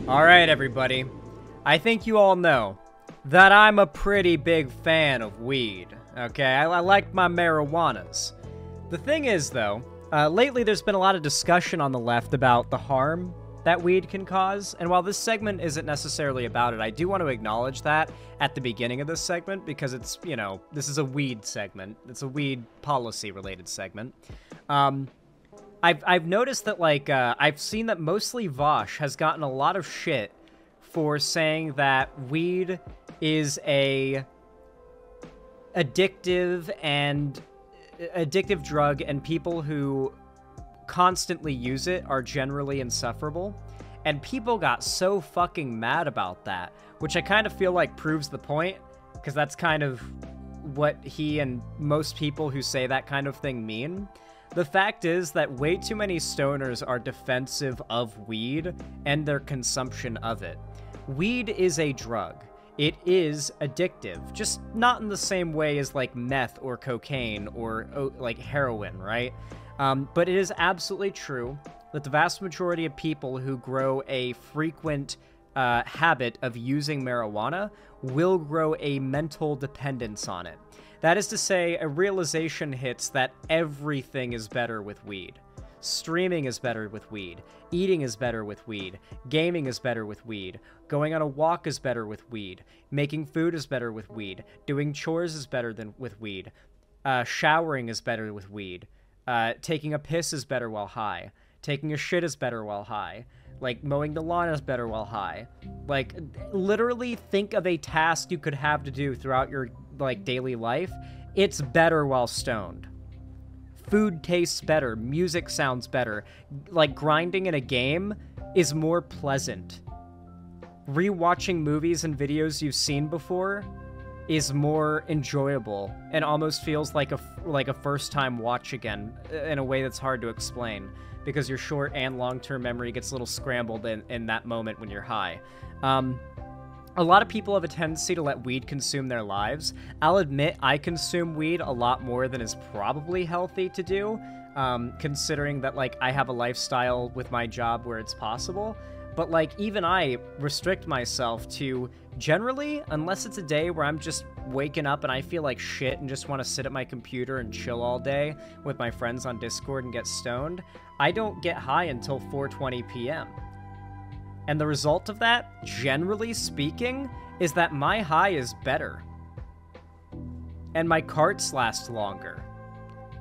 Alright, everybody. I think you all know that I'm a pretty big fan of weed, okay? I like my marijuanas. The thing is, though, lately there's been a lot of discussion on the left about the harm that weed can cause, and while this segment isn't necessarily about it, I do want to acknowledge that at the beginning of this segment, because it's, you know, this is a weed segment. It's a weed policy-related segment. I've noticed that, like, I've seen that mostly Vosh has gotten a lot of shit for saying that weed is a addictive drug, and people who constantly use it are generally insufferable. And people got so fucking mad about that, which I kind of feel like proves the point, because that's kind of what he and most people who say that kind of thing mean. The fact is that way too many stoners are defensive of weed and their consumption of it. Weed is a drug. It is addictive, just not in the same way as, like, meth or cocaine or, like, heroin, right? But it is absolutely true that the vast majority of people who grow a frequent habit of using marijuana will grow a mental dependence on it. That is to say, a realization hits that everything is better with weed. Streaming is better with weed. Eating is better with weed. Gaming is better with weed. Going on a walk is better with weed. Making food is better with weed. Doing chores is better than with weed. Showering is better with weed. Taking a piss is better while high. Taking a shit is better while high. Like, mowing the lawn is better while high. Like, literally think of a task you could have to do throughout your, like, daily life. It's better while stoned. Food tastes better. Music sounds better. Like, grinding in a game is more pleasant. Rewatching movies and videos you've seen before is more enjoyable and almost feels like a first-time watch again in a way that's hard to explain, because your short and long-term memory gets a little scrambled in that moment when you're high. A lot of people have a tendency to let weed consume their lives. I'll admit I consume weed a lot more than is probably healthy to do, considering that, like, I have a lifestyle with my job where it's possible. But, like, even I restrict myself to, generally, unless it's a day where I'm just waking up and I feel like shit and just want to sit at my computer and chill all day with my friends on Discord and get stoned, I don't get high until 4:20 p.m. And the result of that, generally speaking, is that my high is better. And my carts last longer.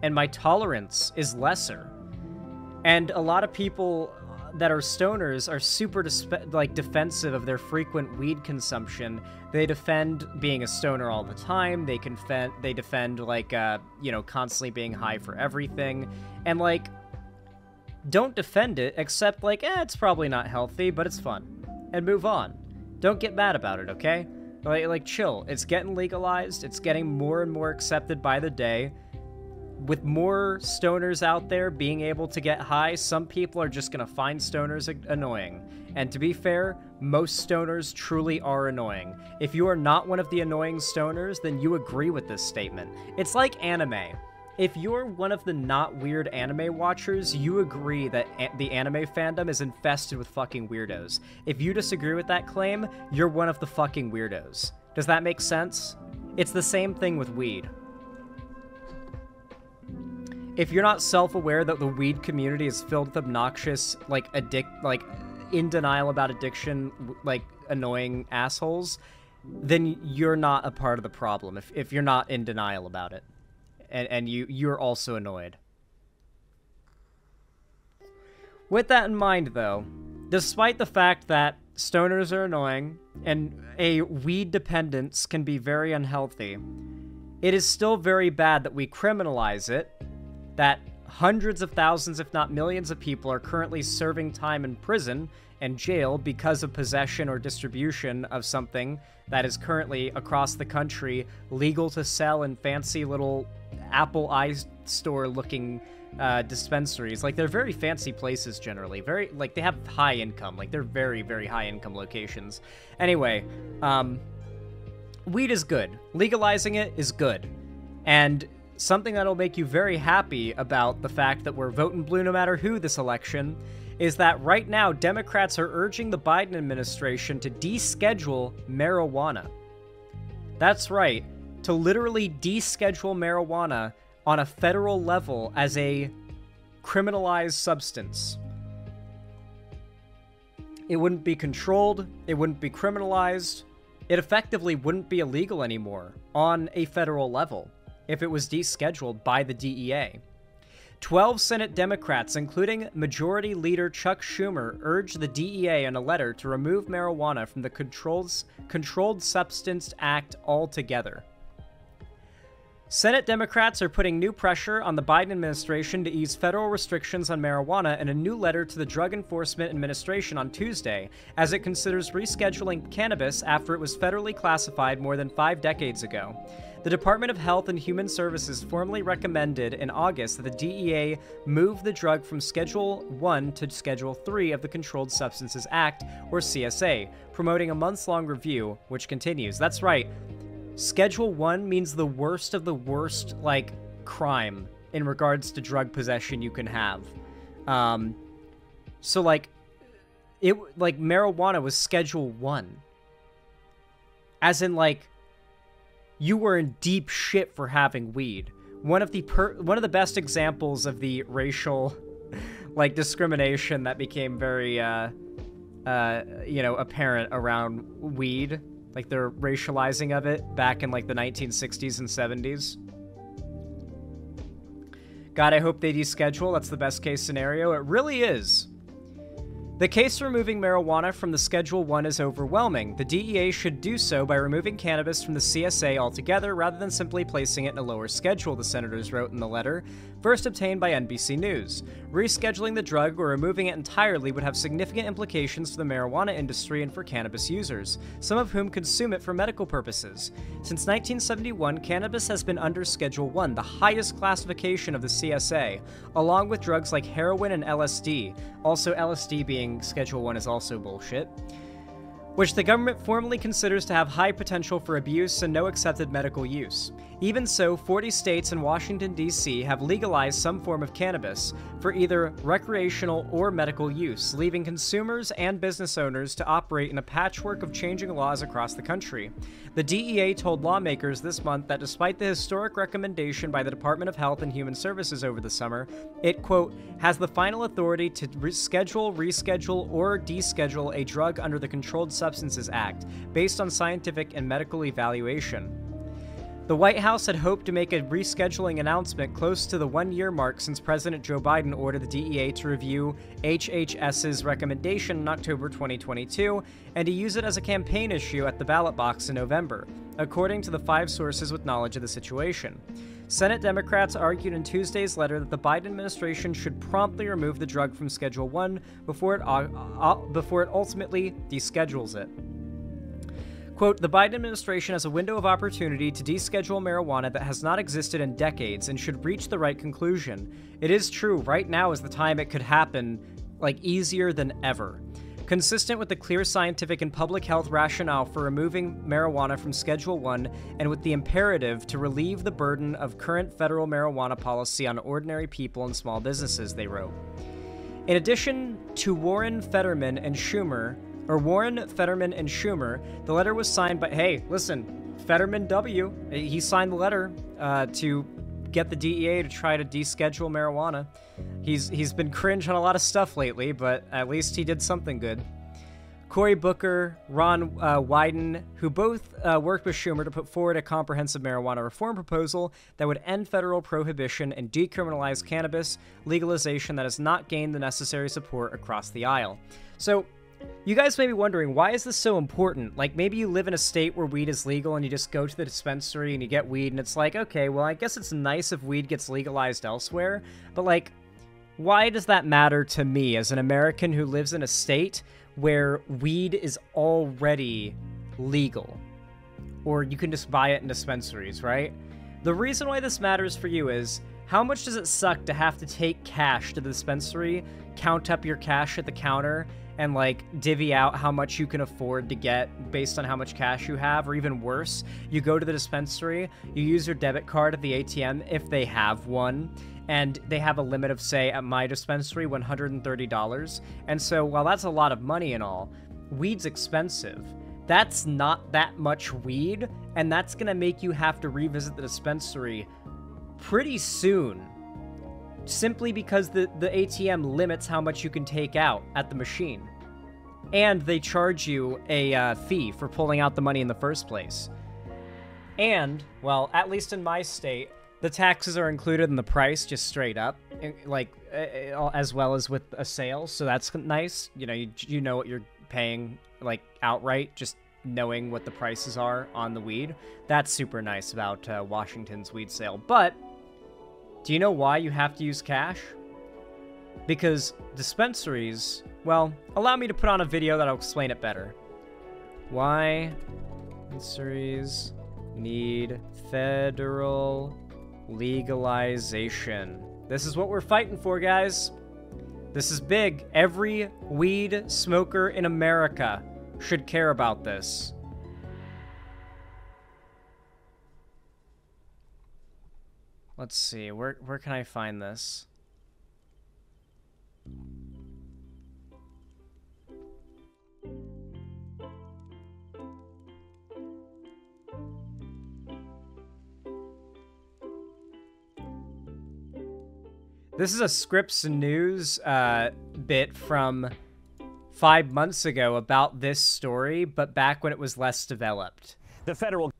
And my tolerance is lesser. And a lot of people that are stoners are super defensive of their frequent weed consumption. They defend being a stoner all the time. They defend like, you know, constantly being high for everything. And, like, don't defend it, except, like, it's probably not healthy, but it's fun. And move on. Don't get mad about it, okay? Like, chill. It's getting legalized. It's getting more and more accepted by the day. With more stoners out there being able to get high, some people are just gonna find stoners annoying. And to be fair, most stoners truly are annoying. If you are not one of the annoying stoners, then you agree with this statement. It's like anime. If you're one of the not weird anime watchers, you agree that the anime fandom is infested with fucking weirdos. If you disagree with that claim, you're one of the fucking weirdos. Does that make sense? It's the same thing with weed. If you're not self-aware that the weed community is filled with obnoxious, like, in denial about addiction, like, annoying assholes, then you're not a part of the problem, if you're not in denial about it. And you're also annoyed. With that in mind, though, despite the fact that stoners are annoying and a weed dependence can be very unhealthy, it is still very bad that we criminalize it, that hundreds of thousands, if not millions of people are currently serving time in prison and jail because of possession or distribution of something that is currently across the country legal to sell in fancy little Apple iStore looking dispensaries. Like, they're very fancy places generally. Very, like, they have high income. Like, they're very, very high income locations. Anyway, weed is good. Legalizing it is good. And something that'll make you very happy about the fact that we're voting blue no matter who this election is that right now Democrats are urging the Biden administration to deschedule marijuana. That's right, to literally deschedule marijuana on a federal level as a criminalized substance. It wouldn't be controlled, it wouldn't be criminalized, it effectively wouldn't be illegal anymore on a federal level if it was descheduled by the DEA. 12 Senate Democrats, including Majority Leader Chuck Schumer, urged the DEA in a letter to remove marijuana from the Controlled Substance Act altogether. Senate Democrats are putting new pressure on the Biden administration to ease federal restrictions on marijuana in a new letter to the Drug Enforcement Administration on Tuesday, as it considers rescheduling cannabis after it was federally classified more than 5 decades ago. The Department of Health and Human Services formally recommended in August that the DEA move the drug from Schedule 1 to Schedule 3 of the Controlled Substances Act, or CSA, promoting a months-long review, which continues. That's right. Schedule 1 means the worst of the worst, like, crime in regards to drug possession you can have. So, like, marijuana was Schedule 1. As in, like, you were in deep shit for having weed. One of the best examples of the racial, like, discrimination that became very, apparent around weed. Like, they're racializing of it back in, like, the 1960s and 70s. God, I hope they deschedule. That's the best case scenario. It really is. The case for removing marijuana from the Schedule 1 is overwhelming. The DEA should do so by removing cannabis from the CSA altogether rather than simply placing it in a lower schedule, the senators wrote in the letter, first obtained by NBC News. Rescheduling the drug or removing it entirely would have significant implications for the marijuana industry and for cannabis users, some of whom consume it for medical purposes. Since 1971, cannabis has been under Schedule 1, the highest classification of the CSA, along with drugs like heroin and LSD. Also, LSD being Schedule 1 is also bullshit, which the government formally considers to have high potential for abuse and no accepted medical use. Even so, 40 states and Washington, D.C. have legalized some form of cannabis for either recreational or medical use, leaving consumers and business owners to operate in a patchwork of changing laws across the country. The DEA told lawmakers this month that despite the historic recommendation by the Department of Health and Human Services over the summer, it, quote, has the final authority to reschedule, or deschedule a drug under the Controlled Substances Act based on scientific and medical evaluation. The White House had hoped to make a rescheduling announcement close to the 1-year mark since President Joe Biden ordered the DEA to review HHS's recommendation in October 2022 and to use it as a campaign issue at the ballot box in November, according to the 5 sources with knowledge of the situation. Senate Democrats argued in Tuesday's letter that the Biden administration should promptly remove the drug from Schedule 1 before it ultimately deschedules it. Quote, the Biden administration has a window of opportunity to deschedule marijuana that has not existed in decades and should reach the right conclusion. It is true, right now is the time it could happen, like, easier than ever. Consistent with the clear scientific and public health rationale for removing marijuana from Schedule 1 and with the imperative to relieve the burden of current federal marijuana policy on ordinary people and small businesses, they wrote. In addition to Warren, Fetterman, and Schumer, the letter was signed by, hey, listen, Fetterman W. He signed the letter to get the DEA to try to deschedule marijuana. He's been cringe on a lot of stuff lately, but at least he did something good. Cory Booker, Ron Wyden, who both worked with Schumer to put forward a comprehensive marijuana reform proposal that would end federal prohibition and decriminalize cannabis legalization that has not gained the necessary support across the aisle. So, you guys may be wondering, why is this so important? Like, maybe you live in a state where weed is legal and you just go to the dispensary and you get weed and it's like, okay, well, I guess it's nice if weed gets legalized elsewhere, but, like, why does that matter to me as an American who lives in a state where weed is already legal? Or you can just buy it in dispensaries, right? The reason why this matters for you is, how much does it suck to have to take cash to the dispensary, count up your cash at the counter, and, like, divvy out how much you can afford to get based on how much cash you have, or even worse, you go to the dispensary, you use your debit card at the ATM if they have one, and they have a limit of, say, at my dispensary, $130. And so while that's a lot of money and all, weed's expensive. That's not that much weed, and that's gonna make you have to revisit the dispensary pretty soon, simply because the ATM limits how much you can take out at the machine. And they charge you a fee for pulling out the money in the first place. And, well, at least in my state, the taxes are included in the price just straight up, like, as well as with a sale, so that's nice. You know, you know what you're paying, like, outright, just knowing what the prices are on the weed. That's super nice about Washington's weed sale. But do you know why you have to use cash? Because dispensaries, well, allow me to put on a video that'll explain it better. Why dispensaries need federal legalization. This is what we're fighting for, guys. This is big. Every weed smoker in America should care about this. Let's see, where can I find this? This is a Scripps News bit from 5 months ago about this story, but back when it was less developed. The federal...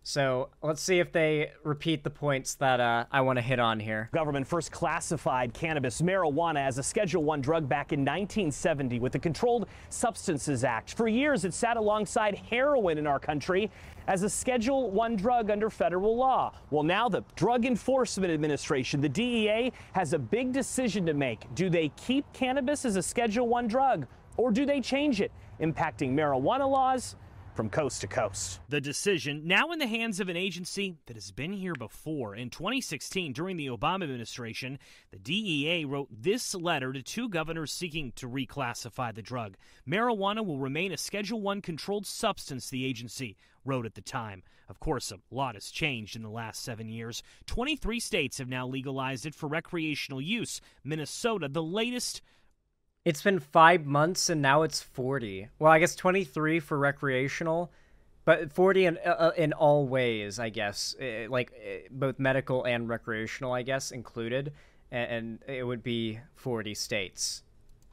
So let's see if they repeat the points that I want to hit on here. Government first classified cannabis, marijuana, as a Schedule I drug back in 1970 with the Controlled Substances Act. For years, it sat alongside heroin in our country as a Schedule I drug under federal law. Well, now the Drug Enforcement Administration, the DEA, has a big decision to make. Do they keep cannabis as a Schedule I drug, or do they change it, impacting marijuana laws from coast to coast? The decision now in the hands of an agency that has been here before. In 2016, during the Obama administration, the DEA wrote this letter to two governors seeking to reclassify the drug. Marijuana will remain a Schedule I controlled substance, the agency wrote at the time. Of course, a lot has changed in the last 7 years. 23 states have now legalized it for recreational use. Minnesota, the latest. It's been 5 months and now it's 40. Well, I guess 23 for recreational, but 40 in all ways, I guess. Both medical and recreational, I guess, included. And it would be 40 states.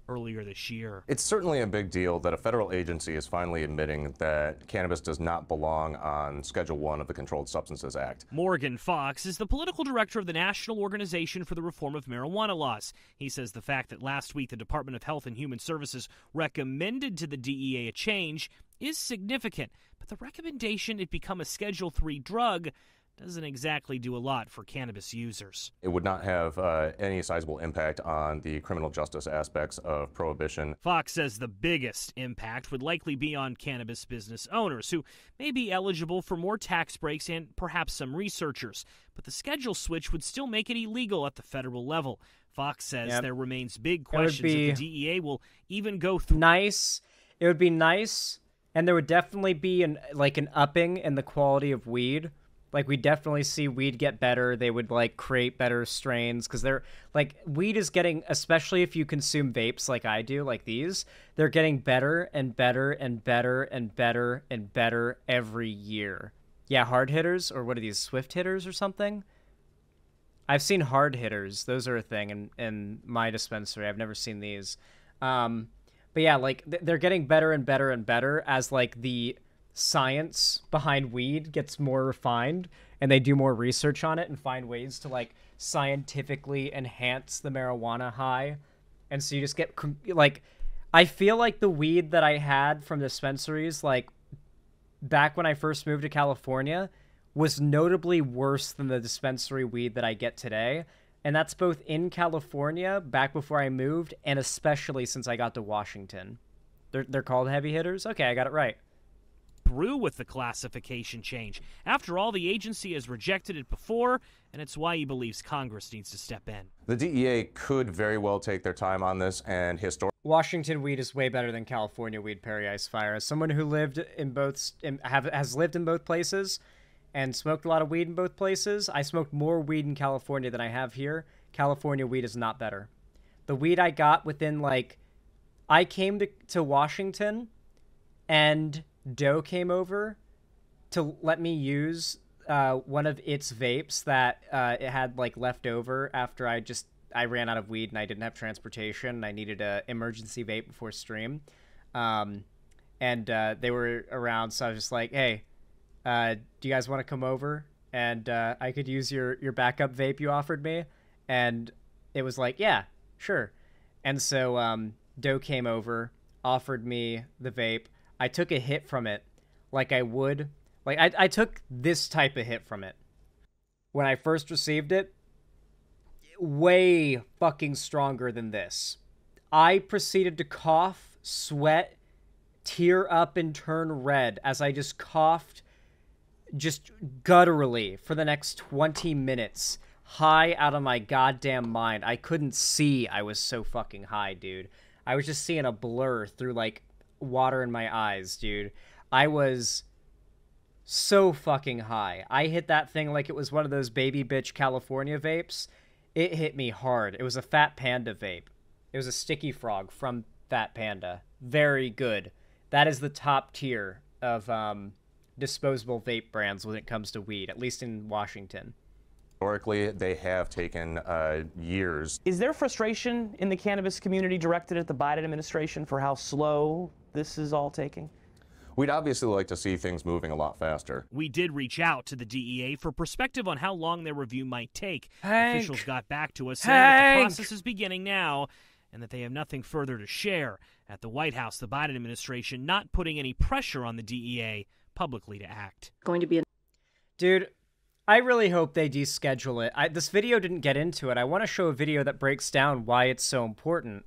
Earlier this year. It's certainly a big deal that a federal agency is finally admitting that cannabis does not belong on Schedule I of the Controlled Substances Act. Morgan Fox is the political director of the National Organization for the Reform of Marijuana Laws. He says the fact that last week the Department of Health and Human Services recommended to the DEA a change is significant, but the recommendation it become a Schedule III drug doesn't exactly do a lot for cannabis users. It would not have any sizable impact on the criminal justice aspects of prohibition. Fox says the biggest impact would likely be on cannabis business owners, who may be eligible for more tax breaks and perhaps some researchers. But the schedule switch would still make it illegal at the federal level. Fox says there remains big questions if the DEA will even go through. It would be nice, and there would definitely be an upping in the quality of weed. Like, we definitely see weed get better. They would, create better strains, because they're, weed is getting, especially if you consume vapes like I do, like these, they're getting better and better and better and better and better every year. Yeah, hard hitters, or what are these, swift hitters or something? I've seen hard hitters. Those are a thing in my dispensary. I've never seen these. But yeah, they're getting better and better and better as, the science behind weed gets more refined, and they do more research on it and find ways to scientifically enhance the marijuana high. And so you just get I feel like the weed that I had from dispensaries back when I first moved to California was notably worse than the dispensary weed that I get today. And that's both in California back before I moved, and especially since I got to Washington. They're called heavy hitters? Okay, I got it right. Through with the classification change. After all, the agency has rejected it before, and it's why he believes Congress needs to step in. The DEA could very well take their time on this, and Washington weed is way better than California weed, Perry Icefire. As someone who lived in both, has lived in both places, and smoked a lot of weed in both places. I smoked more weed in California than I have here. California weed is not better. The weed I got within, like, I came to Washington, and Doe came over to let me use one of its vapes that it had, like, left over after I ran out of weed and I didn't have transportation and I needed an emergency vape before stream. And they were around, so I was just like, hey, do you guys want to come over? And I could use your backup vape you offered me. And it was like, yeah, sure. And so Doe came over, offered me the vape. I took a hit from it like I would. Like, I took this type of hit from it when I first received it. Way fucking stronger than this. I proceeded to cough, sweat, tear up, and turn red as I just coughed just gutturally for the next 20 minutes. High out of my goddamn mind. I couldn't see. I was so fucking high, dude. I was just seeing a blur through, like, water in my eyes, dude. I was so fucking high. I hit that thing like it was one of those baby bitch California vapes. It hit me hard. It was a Fat Panda vape. It was a Sticky Frog from Fat Panda. Very good. That is the top tier of disposable vape brands when it comes to weed, at least in Washington. Historically, they have taken years. Is there frustration in the cannabis community directed at the Biden administration for how slow this is all taking? We'd obviously like to see things moving a lot faster. We did reach out to the DEA for perspective on how long their review might take. Hank! Officials got back to us saying that the process is beginning now and that they have nothing further to share. At the White House, the Biden administration not putting any pressure on the DEA publicly to act. Dude, I really hope they deschedule it. This video didn't get into it. I want to show a video that breaks down why it's so important.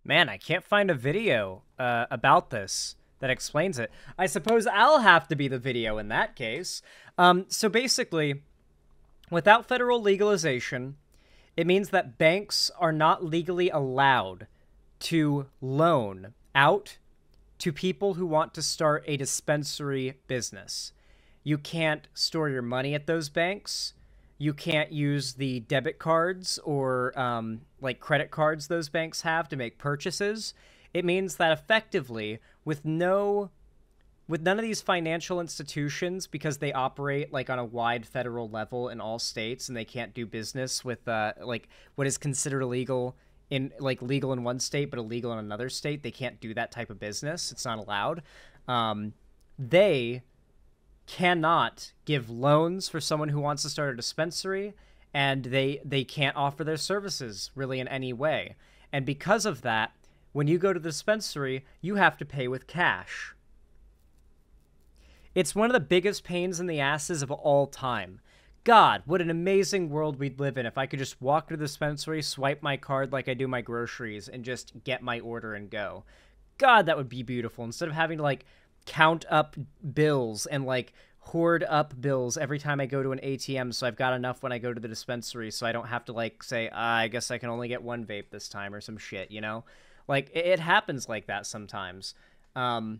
Man, I can't find a video about this that explains it. I suppose I'll have to be the video in that case. So basically, without federal legalization, it means that banks are not legally allowed to loan out to people who want to start a dispensary business. You can't store your money at those banks. You can't use the debit cards or like credit cards those banks have to make purchases. It means that effectively, with none of these financial institutions, because they operate like on a wide federal level in all states, and they can't do business with like what is considered illegal in legal in one state but illegal in another state. They can't do that type of business. It's not allowed. They cannot give loans for someone who wants to start a dispensary, and they can't offer their services really in any way. And because of that, when you go to the dispensary, you have to pay with cash. It's one of the biggest pains in the asses of all time. God, what an amazing world we'd live in if I could just walk to the dispensary, swipe my card like I do my groceries, and just get my order and go. God, that would be beautiful. Instead of having to, like, count up bills and, like, hoard up bills every time I go to an ATM so I've got enough when I go to the dispensary so I don't have to, like, say, I guess I can only get one vape this time or some shit, you know? Like, it happens like that sometimes. Yeah,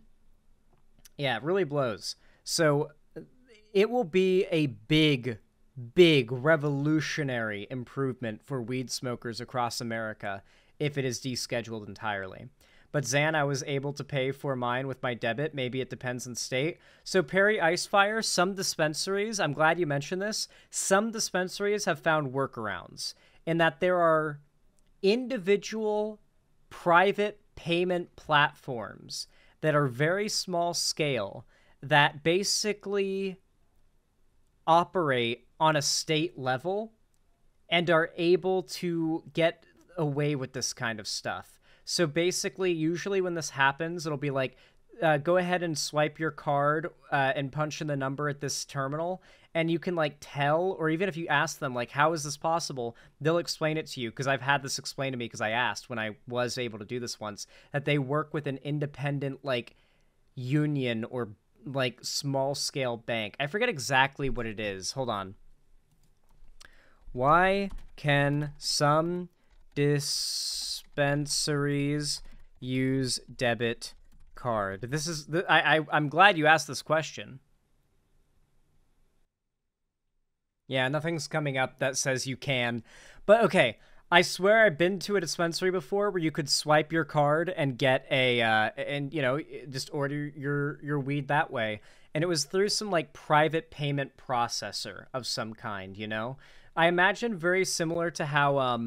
it really blows. So it will be a big revolutionary improvement for weed smokers across America if it is descheduled entirely. But Zan, I was able to pay for mine with my debit. Maybe it depends on state. So Perry Icefire, some dispensaries, I'm glad you mentioned this, some dispensaries have found workarounds in that there are individual private payment platforms that are very small scale that basically operate on a state level and are able to get away with this kind of stuff. So basically, usually when this happens, it'll be like, go ahead and swipe your card and punch in the number at this terminal, and you can, like, tell, or even if you ask them, like, how is this possible, they'll explain it to you, because I've had this explained to me because I asked when I was able to do this once, that they work with an independent, like, union or, like, small-scale bank. I forget exactly what it is. Hold on. Why can some dispensaries use debit card? This is I'm glad you asked this question. Yeah, nothing's coming up that says you can. But okay, I swear I've been to a dispensary before where you could swipe your card and get and just order your weed that way. And it was through some like private payment processor of some kind, you know? I imagine very similar to how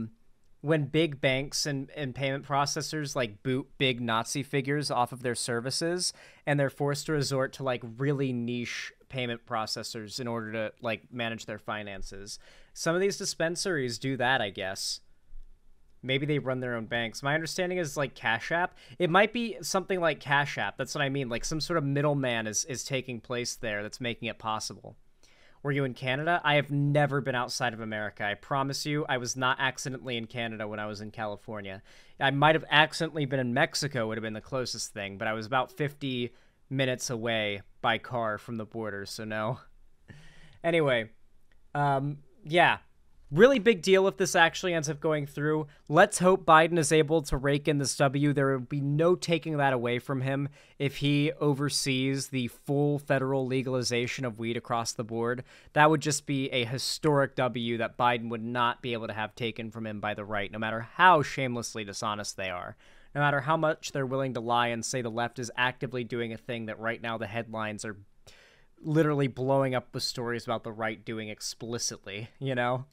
when big banks and payment processors like boot big Nazi figures off of their services and they're forced to resort to like really niche payment processors in order to like manage their finances. Some of these dispensaries do that, I guess. Maybe they run their own banks. My understanding is like Cash App. It might be something like Cash App. That's what I mean. Like some sort of middleman is taking place there that's making it possible. Were you in Canada? I have never been outside of America. I promise you, I was not accidentally in Canada when I was in California. I might have accidentally been in Mexico, would have been the closest thing, but I was about 50 minutes away by car from the border, so no. Anyway, yeah. Really big deal if this actually ends up going through. Let's hope Biden is able to rake in this W. There will be no taking that away from him if he oversees the full federal legalization of weed across the board. That would just be a historic W that Biden would not be able to have taken from him by the right, no matter how shamelessly dishonest they are. No matter how much they're willing to lie and say the left is actively doing a thing that right now the headlines are literally blowing up with stories about the right doing explicitly, you know?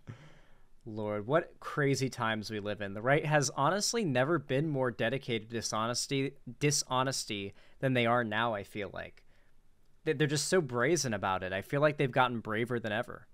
Lord, what crazy times we live in. The right has honestly never been more dedicated to dishonesty than they are now, I feel like. They're just so brazen about it. I feel like they've gotten braver than ever.